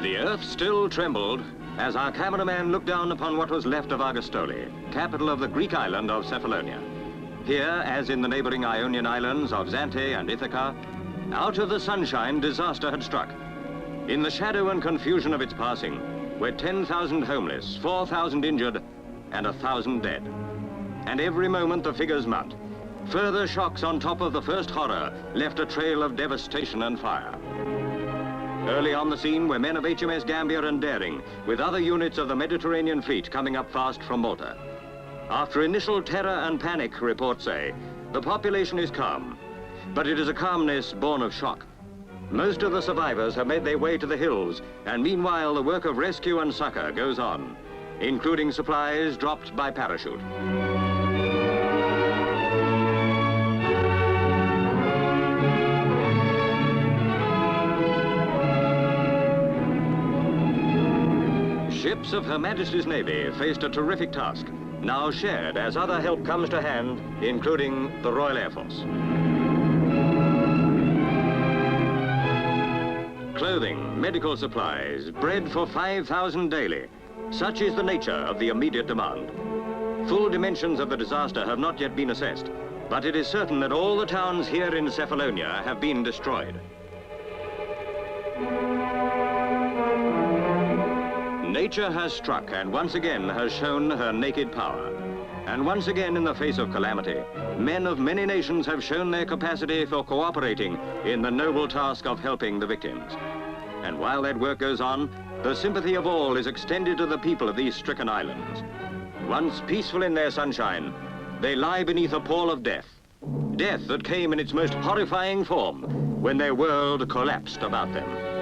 The earth still trembled as our cameraman looked down upon what was left of Argostoli, capital of the Greek island of Cephalonia. Here, as in the neighboring Ionian Islands of Zante and Ithaca, out of the sunshine, disaster had struck. In the shadow and confusion of its passing were 10,000 homeless, 4,000 injured, and 1,000 dead. And every moment the figures mount. Further shocks on top of the first horror left a trail of devastation and fire. Early on the scene were men of HMS Gambier and Daring, with other units of the Mediterranean fleet coming up fast from Malta. After initial terror and panic, reports say, the population is calm, but it is a calmness born of shock. Most of the survivors have made their way to the hills, and meanwhile the work of rescue and succor goes on, including supplies dropped by parachute. Ships of Her Majesty's Navy faced a terrific task, now shared as other help comes to hand, including the Royal Air Force. Clothing, medical supplies, bread for 5,000 daily. Such is the nature of the immediate demand. Full dimensions of the disaster have not yet been assessed, but it is certain that all the towns here in Cephalonia have been destroyed. Nature has struck and once again has shown her naked power. And once again, in the face of calamity, men of many nations have shown their capacity for cooperating in the noble task of helping the victims. And while that work goes on, the sympathy of all is extended to the people of these stricken islands. Once peaceful in their sunshine, they lie beneath a pall of death. Death that came in its most horrifying form when their world collapsed about them.